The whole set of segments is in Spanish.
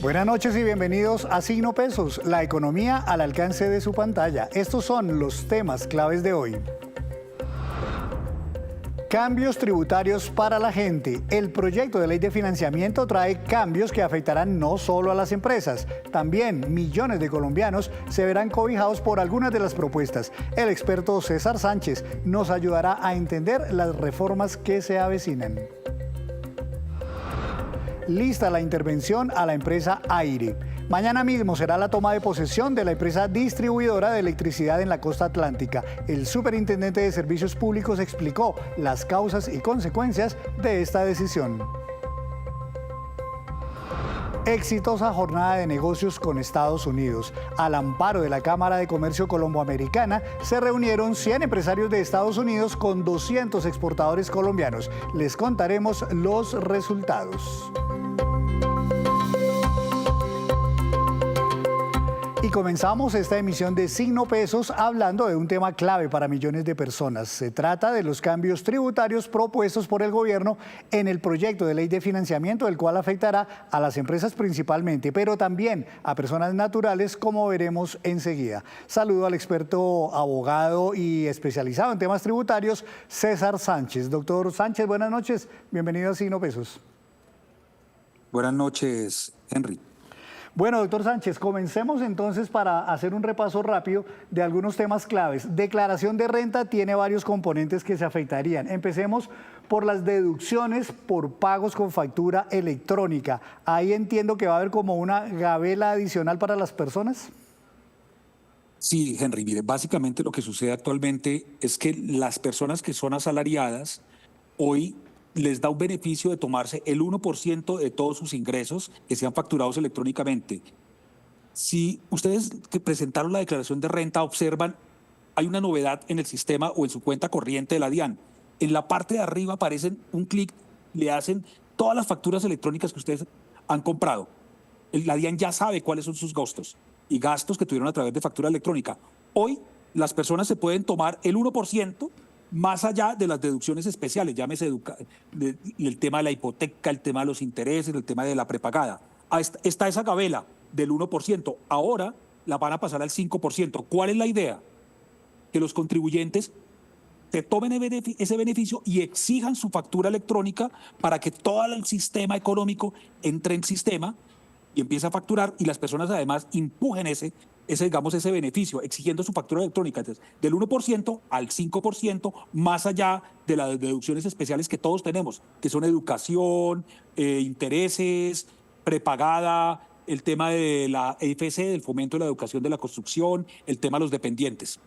Buenas noches y bienvenidos a Signo Pesos, la economía al alcance de su pantalla. Estos son los temas claves de hoy. Cambios tributarios para la gente. El proyecto de ley de financiamiento trae cambios que afectarán no solo a las empresas. También millones de colombianos se verán cobijados por algunas de las propuestas. El experto César Sánchez nos ayudará a entender las reformas que se avecinan. Lista la intervención a la empresa Aire. Mañana mismo será la toma de posesión de la empresa distribuidora de electricidad en la costa atlántica. El superintendente de Servicios Públicos explicó las causas y consecuencias de esta decisión. Exitosa jornada de negocios con Estados Unidos. Al amparo de la Cámara de Comercio Colomboamericana, se reunieron 100 empresarios de Estados Unidos con 200 exportadores colombianos. Les contaremos los resultados. Y comenzamos esta emisión de Signo Pesos hablando de un tema clave para millones de personas. Se trata de los cambios tributarios propuestos por el gobierno en el proyecto de ley de financiamiento, el cual afectará a las empresas principalmente, pero también a personas naturales, como veremos enseguida. Saludo al experto abogado y especializado en temas tributarios, César Sánchez. Doctor Sánchez, buenas noches. Bienvenido a Signo Pesos. Buenas noches, Henry. Bueno, doctor Sánchez, comencemos entonces para hacer un repaso rápido de algunos temas claves. Declaración de renta tiene varios componentes que se afectarían. Empecemos por las deducciones por pagos con factura electrónica. Ahí entiendo que va a haber como una gabela adicional para las personas. Sí, Henry, mire, básicamente lo que sucede actualmente es que las personas que son asalariadas hoy les da un beneficio de tomarse el 1% de todos sus ingresos que sean facturados electrónicamente. Si ustedes que presentaron la declaración de renta observan, hay una novedad en el sistema o en su cuenta corriente de la DIAN. En la parte de arriba aparecen un clic, le hacen todas las facturas electrónicas que ustedes han comprado. La DIAN ya sabe cuáles son sus gastos y gastos que tuvieron a través de factura electrónica. Hoy las personas se pueden tomar el 1%, más allá de las deducciones especiales, llámese el tema de la hipoteca, el tema de los intereses, el tema de la prepagada. Está esa gabela del 1%, ahora la van a pasar al 5%. ¿Cuál es la idea? Que los contribuyentes se tomen ese beneficio y exijan su factura electrónica para que todo el sistema económico entre en sistema y empiece a facturar, y las personas además empujen ese beneficio, exigiendo su factura electrónica. Entonces, del 1% al 5%, más allá de las deducciones especiales que todos tenemos, que son educación, intereses, prepagada, el tema de la EFC, del fomento de la educación de la construcción, el tema de los dependientes.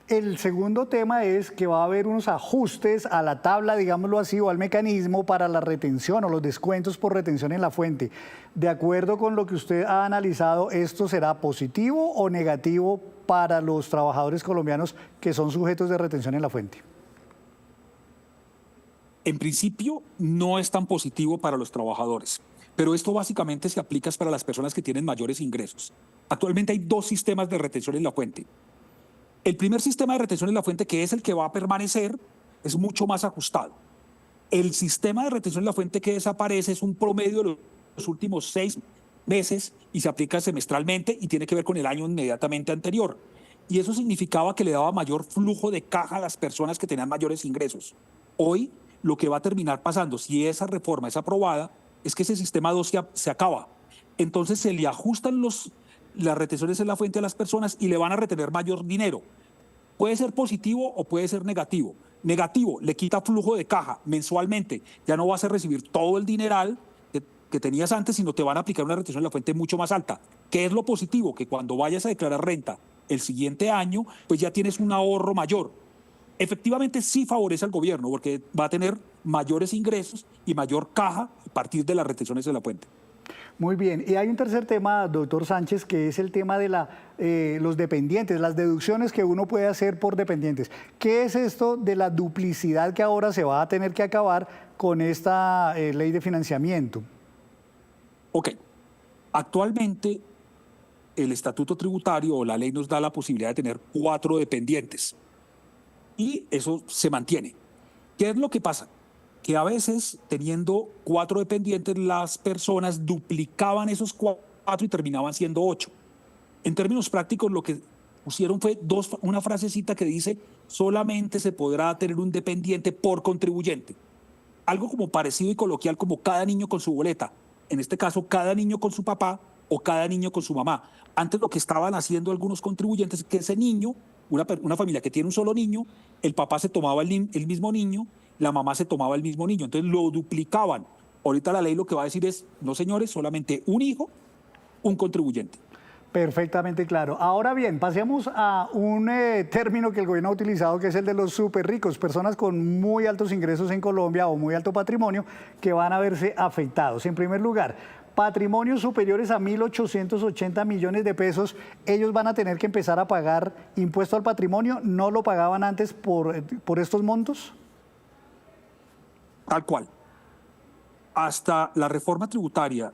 El segundo tema es que va a haber unos ajustes a la tabla, digámoslo así, o al mecanismo para la retención o los descuentos por retención en la fuente. De acuerdo con lo que usted ha analizado, ¿esto será positivo o negativo para los trabajadores colombianos que son sujetos de retención en la fuente? En principio, no es tan positivo para los trabajadores, pero esto básicamente se aplica para las personas que tienen mayores ingresos. Actualmente hay dos sistemas de retención en la fuente. El primer sistema de retención en la fuente, que es el que va a permanecer, es mucho más ajustado. El sistema de retención en la fuente que desaparece es un promedio de los últimos 6 meses y se aplica semestralmente y tiene que ver con el año inmediatamente anterior. Y eso significaba que le daba mayor flujo de caja a las personas que tenían mayores ingresos. Hoy, lo que va a terminar pasando, si esa reforma es aprobada, es que ese sistema 2 se acaba. Entonces se le ajustan las retenciones en la fuente a las personas y le van a retener mayor dinero. Puede ser positivo o puede ser negativo. Negativo, le quita flujo de caja mensualmente. Ya no vas a recibir todo el dineral que tenías antes, sino te van a aplicar una retención en la fuente mucho más alta. ¿Qué es lo positivo? Que cuando vayas a declarar renta el siguiente año, pues ya tienes un ahorro mayor. Efectivamente sí favorece al gobierno porque va a tener mayores ingresos y mayor caja a partir de las retenciones en la fuente. Muy bien, y hay un tercer tema, doctor Sánchez, que es el tema de los dependientes, las deducciones que uno puede hacer por dependientes. ¿Qué es esto de la duplicidad que ahora se va a tener que acabar con esta ley de financiamiento? Ok, actualmente el estatuto tributario o la ley nos da la posibilidad de tener 4 dependientes y eso se mantiene. ¿Qué es lo que pasa? que a veces, teniendo 4 dependientes, las personas duplicaban esos 4 y terminaban siendo 8. En términos prácticos, lo que pusieron fue una frasecita que dice: solamente se podrá tener un dependiente por contribuyente. Algo como parecido y coloquial, como cada niño con su boleta. En este caso, cada niño con su papá o cada niño con su mamá. Antes lo que estaban haciendo algunos contribuyentes es que ese niño, una familia que tiene un solo niño, el papá se tomaba el mismo niño, la mamá se tomaba el mismo niño, entonces lo duplicaban. Ahorita la ley lo que va a decir es: no señores, solamente un hijo, un contribuyente. Perfectamente claro. Ahora bien, pasemos a un término que el gobierno ha utilizado, que es el de los súper ricos, personas con muy altos ingresos en Colombia o muy alto patrimonio que van a verse afectados. En primer lugar, patrimonios superiores a 1.880 millones de pesos, ellos van a tener que empezar a pagar impuesto al patrimonio. ¿No lo pagaban antes por estos montos? Tal cual. Hasta la reforma tributaria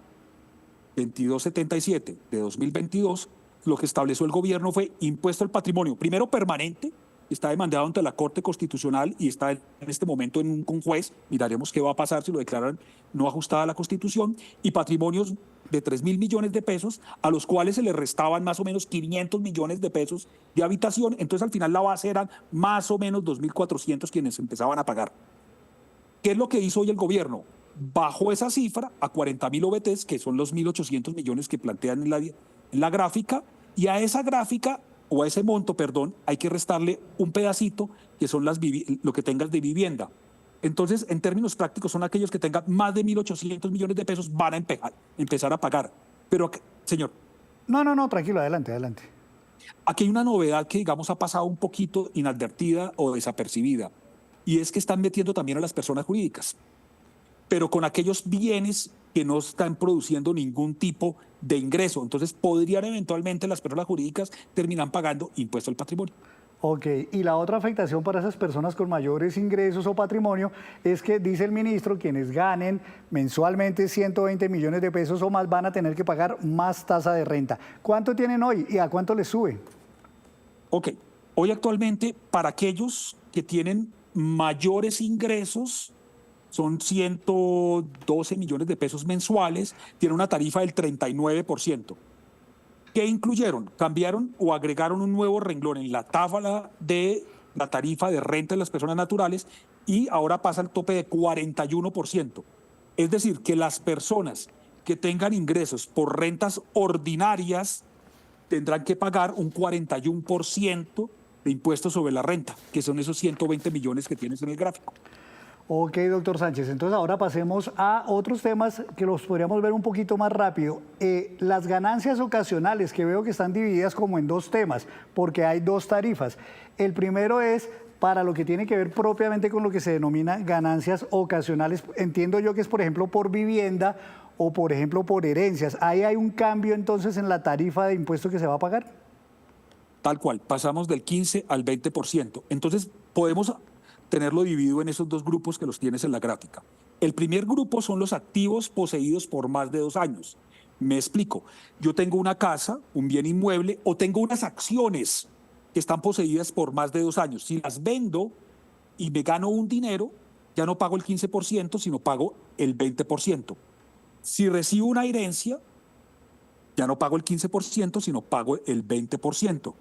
2277 de 2022, lo que estableció el gobierno fue impuesto al patrimonio, primero permanente, está demandado ante la Corte Constitucional y está en este momento en un juez, miraremos qué va a pasar si lo declaran no ajustada a la Constitución, y patrimonios de 3.000 millones de pesos, a los cuales se le restaban más o menos 500 millones de pesos de habitación, entonces al final la base eran más o menos 2.400 quienes empezaban a pagar. ¿Qué es lo que hizo hoy el gobierno? Bajó esa cifra a 40.000 OBTs, que son los 1.800 millones que plantean en la gráfica, y a esa gráfica, o a ese monto, perdón, hay que restarle un pedacito, que son lo que tengas de vivienda. Entonces, en términos prácticos, son aquellos que tengan más de 1.800 millones de pesos, van a empezar a pagar. Pero, señor. No, tranquilo, adelante, adelante. Aquí hay una novedad que, digamos, ha pasado un poquito inadvertida o desapercibida, y es que están metiendo también a las personas jurídicas, pero con aquellos bienes que no están produciendo ningún tipo de ingreso. Entonces, podrían eventualmente las personas jurídicas terminar pagando impuesto al patrimonio. Ok, y la otra afectación para esas personas con mayores ingresos o patrimonio es que, dice el ministro, quienes ganen mensualmente 120 millones de pesos o más van a tener que pagar más tasa de renta. ¿Cuánto tienen hoy y a cuánto les sube? Ok, hoy actualmente para aquellos que tienen mayores ingresos, son 112 millones de pesos mensuales, tiene una tarifa del 39%. ¿Qué incluyeron? Cambiaron o agregaron un nuevo renglón en la tabla de la tarifa de renta de las personas naturales y ahora pasa al tope de 41%. Es decir, que las personas que tengan ingresos por rentas ordinarias tendrán que pagar un 41% de impuestos sobre la renta, que son esos 120 millones que tienes en el gráfico. Ok, doctor Sánchez, entonces ahora pasemos a otros temas que los podríamos ver un poquito más rápido. Las ganancias ocasionales, que veo que están divididas como en dos temas, porque hay dos tarifas. El primero es para lo que tiene que ver propiamente con lo que se denomina ganancias ocasionales. Entiendo yo que es, por ejemplo, por vivienda o, por ejemplo, por herencias. ¿Ahí hay un cambio entonces en la tarifa de impuesto que se va a pagar? Tal cual, pasamos del 15 al 20%. Entonces, podemos tenerlo dividido en esos dos grupos que los tienes en la gráfica. El primer grupo son los activos poseídos por más de 2 años. Me explico. Yo tengo una casa, un bien inmueble, o tengo unas acciones que están poseídas por más de 2 años. Si las vendo y me gano un dinero, ya no pago el 15%, sino pago el 20%. Si recibo una herencia, ya no pago el 15%, sino pago el 20%.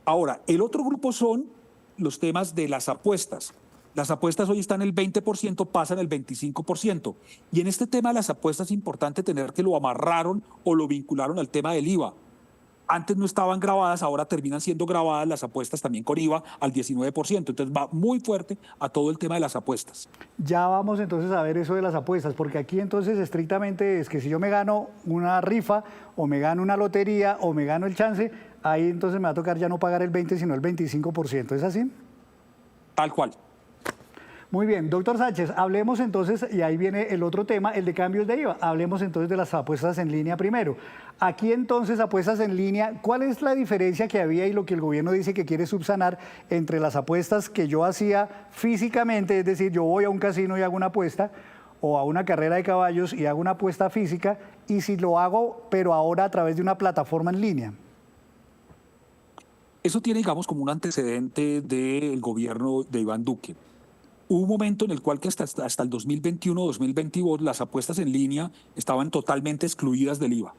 Ahora, el otro grupo son los temas de las apuestas. Las apuestas hoy están el 20%, pasan el 25%. Y en este tema de las apuestas es importante tener que lo amarraron o lo vincularon al tema del IVA. Antes no estaban grabadas, ahora terminan siendo grabadas las apuestas también con IVA al 19%. Entonces va muy fuerte a todo el tema de las apuestas. Ya vamos entonces a ver eso de las apuestas, porque aquí entonces estrictamente es que si yo me gano una rifa o me gano una lotería o me gano el chance, ahí entonces me va a tocar ya no pagar el 20, sino el 25%. ¿Es así? Tal cual. Muy bien, doctor Sánchez, hablemos entonces, y ahí viene el otro tema, el de cambios de IVA. Hablemos entonces de las apuestas en línea primero. Aquí entonces, apuestas en línea, ¿cuál es la diferencia que había y lo que el gobierno dice que quiere subsanar entre las apuestas que yo hacía físicamente, es decir, yo voy a un casino y hago una apuesta, o a una carrera de caballos y hago una apuesta física, y si lo hago, pero ahora a través de una plataforma en línea? Eso tiene, digamos, como un antecedente del gobierno de Iván Duque. hubo un momento en el cual que hasta el 2021-2022 las apuestas en línea estaban totalmente excluidas del IVA.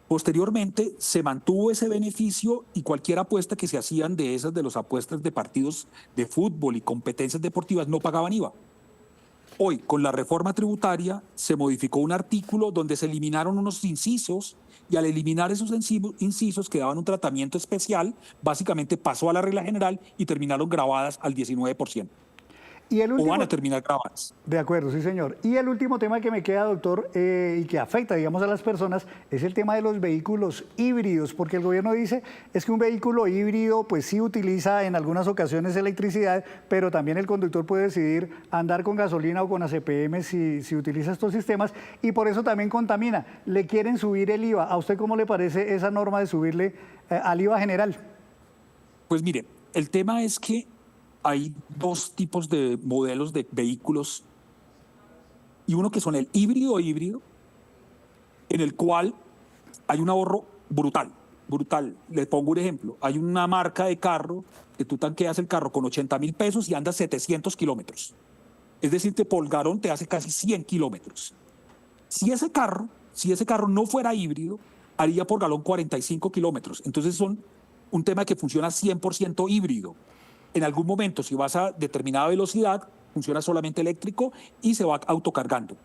Posteriormente se mantuvo ese beneficio y cualquier apuesta que se hacían de esas de las apuestas de partidos de fútbol y competencias deportivas no pagaban IVA. Hoy, con la reforma tributaria, se modificó un artículo donde se eliminaron unos incisos y al eliminar esos incisos que daban un tratamiento especial, básicamente pasó a la regla general y terminaron grabadas al 19%. Y el último, O van a terminar grabadas. de acuerdo, sí señor. Y el último tema que me queda, doctor, y que afecta, digamos, a las personas, es el tema de los vehículos híbridos, porque el gobierno dice es que un vehículo híbrido pues sí utiliza en algunas ocasiones electricidad, pero también el conductor puede decidir andar con gasolina o con ACPM si utiliza estos sistemas, y por eso también contamina. Le quieren subir el IVA. ¿A usted cómo le parece esa norma de subirle al IVA general? Pues mire, el tema es que hay dos tipos de modelos de vehículos y uno que son el híbrido, en el cual hay un ahorro brutal. Les pongo un ejemplo. Hay una marca de carro que tú tanqueas el carro con 80.000 pesos y andas 700 kilómetros. Es decir, que por galón te hace casi 100 kilómetros. Si ese carro no fuera híbrido, haría por galón 45 kilómetros. Entonces son un tema que funciona 100% híbrido. En algún momento, si vas a determinada velocidad, funciona solamente eléctrico y se va autocargando.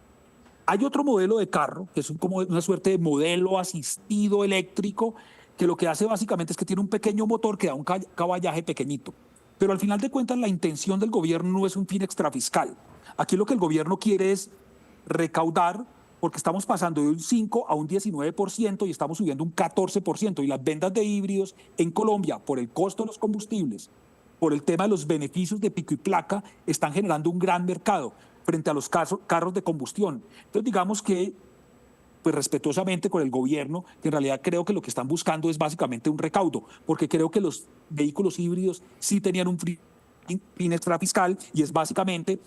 Hay otro modelo de carro, que es como una suerte de modelo asistido eléctrico, que lo que hace básicamente es que tiene un pequeño motor que da un caballaje pequeñito. Pero al final de cuentas, la intención del gobierno no es un fin extrafiscal. Aquí lo que el gobierno quiere es recaudar, porque estamos pasando de un 5 a un 19% y estamos subiendo un 14%. Y las ventas de híbridos en Colombia, por el costo de los combustibles, por el tema de los beneficios de pico y placa, están generando un gran mercado frente a los carros de combustión. Entonces, digamos que, pues respetuosamente con el gobierno, que en realidad creo que lo que están buscando es básicamente un recaudo, porque creo que los vehículos híbridos sí tenían un fin extrafiscal y es básicamente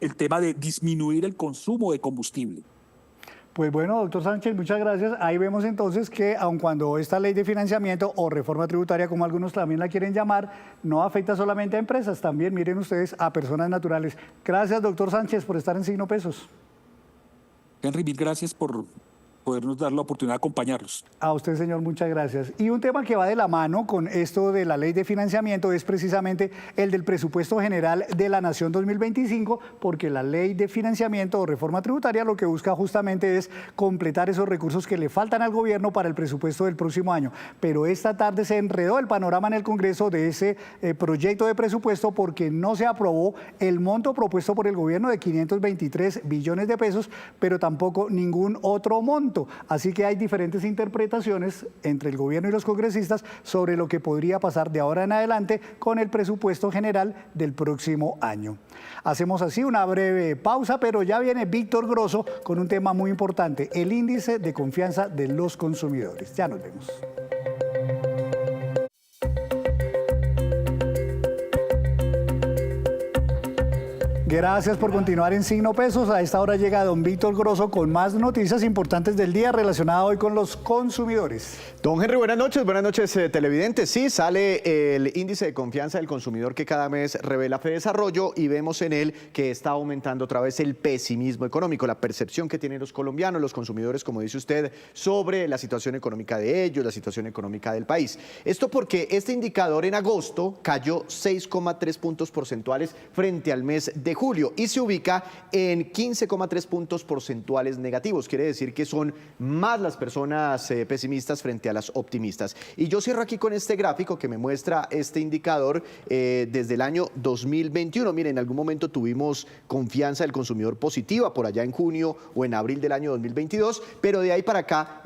el tema de disminuir el consumo de combustible. Pues bueno, doctor Sánchez, muchas gracias. Ahí vemos entonces que aun cuando esta ley de financiamiento o reforma tributaria, como algunos también la quieren llamar, no afecta solamente a empresas, también miren ustedes a personas naturales. Gracias, doctor Sánchez, por estar en Signo Pesos. Henry, mil gracias por podernos dar la oportunidad de acompañarlos. A usted, señor, muchas gracias. Y un tema que va de la mano con esto de la ley de financiamiento es precisamente el del presupuesto general de la Nación 2025, porque la ley de financiamiento o reforma tributaria lo que busca justamente es completar esos recursos que le faltan al gobierno para el presupuesto del próximo año. Pero esta tarde se enredó el panorama en el Congreso de ese proyecto de presupuesto porque no se aprobó el monto propuesto por el gobierno de 523 billones de pesos, pero tampoco ningún otro monto. Así que hay diferentes interpretaciones entre el gobierno y los congresistas sobre lo que podría pasar de ahora en adelante con el presupuesto general del próximo año. Hacemos así una breve pausa, pero ya viene Víctor Grosso con un tema muy importante, el índice de confianza de los consumidores. Ya nos vemos. Gracias por continuar en Signo Pesos. A esta hora llega don Víctor Grosso con más noticias importantes del día relacionadas hoy con los consumidores. Don Henry, buenas noches televidentes. Sí, sale el índice de confianza del consumidor que cada mes revela Fedesarrollo y vemos en él que está aumentando otra vez el pesimismo económico, la percepción que tienen los colombianos, los consumidores, como dice usted, sobre la situación económica de ellos, la situación económica del país. Esto porque este indicador en agosto cayó 6,3 puntos porcentuales frente al mes de julio y se ubica en 15,3 puntos porcentuales negativos. Quiere decir que son más las personas pesimistas frente a las optimistas. Y yo cierro aquí con este gráfico que me muestra este indicador desde el año 2021. Miren, en algún momento tuvimos confianza del consumidor positiva por allá en junio o en abril del año 2022, pero de ahí para acá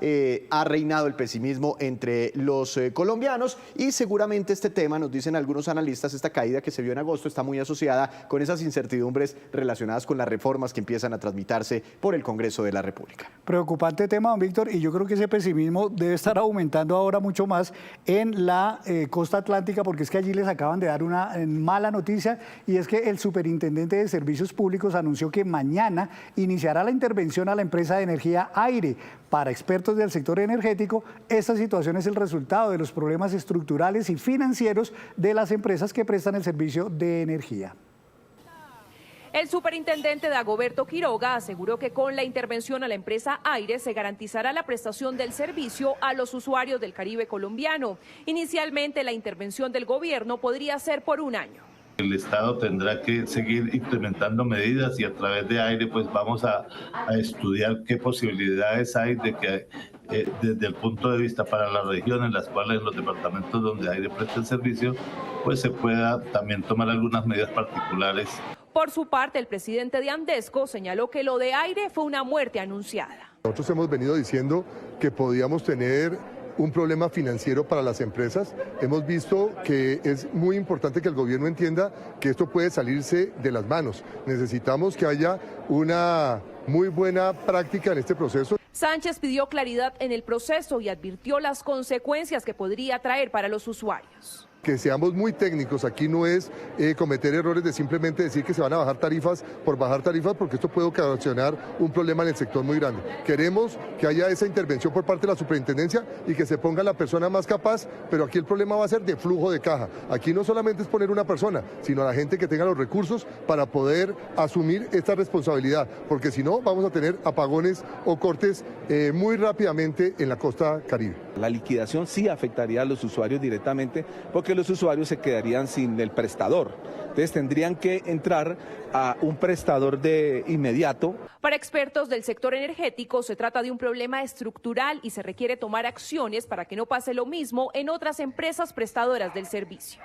ha reinado el pesimismo entre los colombianos y seguramente este tema, nos dicen algunos analistas, esta caída que se vio en agosto está muy asociada con esas incertidumbres relacionadas con las reformas que empiezan a tramitarse por el Congreso de la República. Preocupante tema, don Víctor, y yo creo que ese pesimismo debe estar aumentando ahora mucho más en la costa atlántica, porque es que allí les acaban de dar una mala noticia, y es que el superintendente de Servicios Públicos anunció que mañana iniciará la intervención a la empresa de energía Aire. Para expertos del sector energético, esta situación es el resultado de los problemas estructurales y financieros de las empresas que prestan el servicio de energía. El superintendente Dagoberto Quiroga aseguró que con la intervención a la empresa Aire se garantizará la prestación del servicio a los usuarios del Caribe colombiano. Inicialmente la intervención del gobierno podría ser por un año. El Estado tendrá que seguir implementando medidas y a través de Aire pues vamos a estudiar qué posibilidades hay de que desde el punto de vista para la región en las cuales los departamentos donde Aire presta el servicio pues se pueda también tomar algunas medidas particulares. Por su parte, el presidente de Andesco señaló que lo de Aire fue una muerte anunciada. Nosotros hemos venido diciendo que podíamos tener un problema financiero para las empresas. Hemos visto que es muy importante que el gobierno entienda que esto puede salirse de las manos. Necesitamos que haya una muy buena práctica en este proceso. Sánchez pidió claridad en el proceso y advirtió las consecuencias que podría traer para los usuarios. Que seamos muy técnicos, aquí no es cometer errores de simplemente decir que se van a bajar tarifas por bajar tarifas, porque esto puede ocasionar un problema en el sector muy grande. Queremos que haya esa intervención por parte de la superintendencia y que se ponga la persona más capaz, pero aquí el problema va a ser de flujo de caja. Aquí no solamente es poner una persona, sino a la gente que tenga los recursos para poder asumir esta responsabilidad, porque si no vamos a tener apagones o cortes muy rápidamente en la costa caribe. La liquidación sí afectaría a los usuarios directamente porque los usuarios se quedarían sin el prestador. Entonces tendrían que entrar a un prestador de inmediato. Para expertos del sector energético se trata de un problema estructural y se requiere tomar acciones para que no pase lo mismo en otras empresas prestadoras del servicio.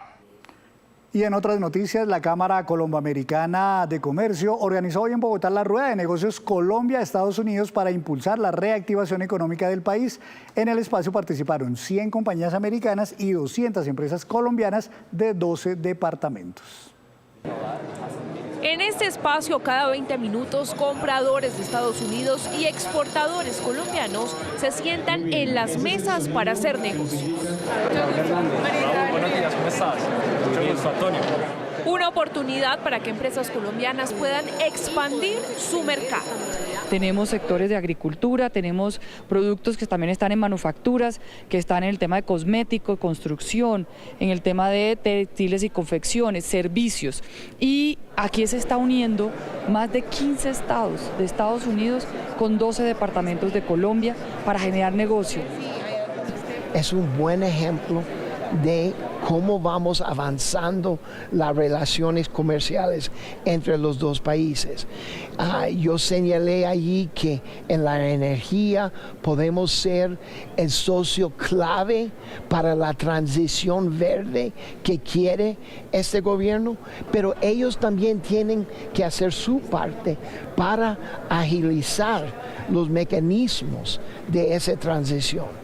Y en otras noticias, la Cámara Colomboamericana de Comercio organizó hoy en Bogotá la Rueda de Negocios Colombia-Estados Unidos para impulsar la reactivación económica del país. En el espacio participaron 100 compañías americanas y 200 empresas colombianas de 12 departamentos. En este espacio, cada 20 minutos, compradores de Estados Unidos y exportadores colombianos se sientan en las mesas para hacer negocios. Buenos días, ¿cómo estás? Mucho gusto, Antonio. Una oportunidad para que empresas colombianas puedan expandir su mercado. Tenemos sectores de agricultura, tenemos productos que también están en manufacturas, que están en el tema de cosmético, construcción, en el tema de textiles y confecciones, servicios. Y aquí se está uniendo más de 15 estados de Estados Unidos con 12 departamentos de Colombia para generar negocio. Es un buen ejemplo de cómo vamos avanzando las relaciones comerciales entre los dos países. Yo señalé allí que en la energía podemos ser el socio clave para la transición verde que quiere este gobierno, pero ellos también tienen que hacer su parte para agilizar los mecanismos de esa transición.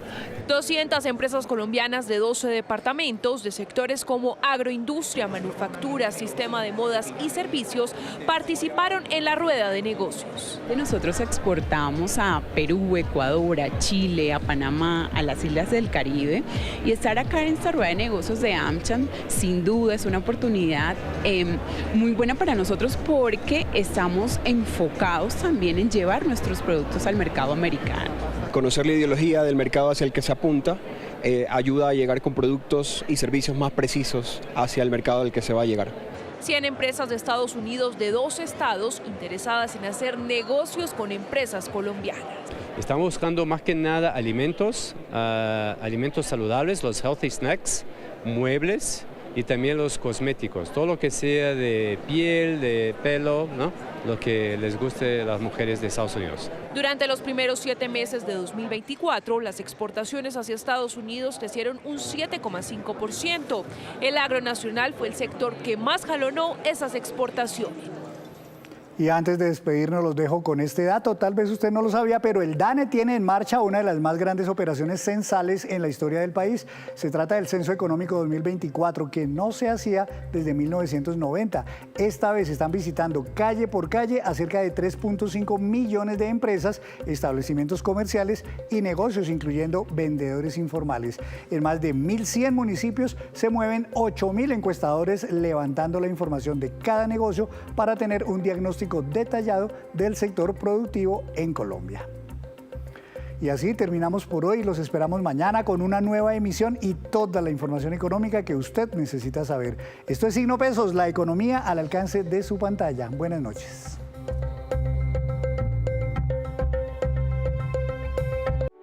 200 empresas colombianas de 12 departamentos de sectores como agroindustria, manufactura, sistema de modas y servicios participaron en la rueda de negocios. Nosotros exportamos a Perú, Ecuador, a Chile, a Panamá, a las islas del Caribe, y estar acá en esta rueda de negocios de AmCham sin duda es una oportunidad muy buena para nosotros porque estamos enfocados también en llevar nuestros productos al mercado americano. Conocer la ideología del mercado hacia el que se apunta ayuda a llegar con productos y servicios más precisos hacia el mercado al que se va a llegar. 100 empresas de Estados Unidos de 2 estados interesadas en hacer negocios con empresas colombianas. Estamos buscando más que nada alimentos, alimentos saludables, los healthy snacks, muebles y también los cosméticos, todo lo que sea de piel, de pelo, ¿no? Lo que les guste a las mujeres de Estados Unidos. Durante los primeros 7 meses de 2024, las exportaciones hacia Estados Unidos crecieron un 7,5%. El agronacional fue el sector que más jalonó esas exportaciones. Y antes de despedirnos los dejo con este dato, tal vez usted no lo sabía, pero el DANE tiene en marcha una de las más grandes operaciones censales en la historia del país. Se trata del Censo Económico 2024, que no se hacía desde 1990. Esta vez están visitando calle por calle a cerca de 3.5 millones de empresas, establecimientos comerciales y negocios, incluyendo vendedores informales. En más de 1.100 municipios se mueven 8.000 encuestadores levantando la información de cada negocio para tener un diagnóstico detallado del sector productivo en Colombia. Y así terminamos por hoy. Los esperamos mañana con una nueva emisión y toda la información económica que usted necesita saber. Esto es Signo Pesos, la economía al alcance de su pantalla. Buenas noches.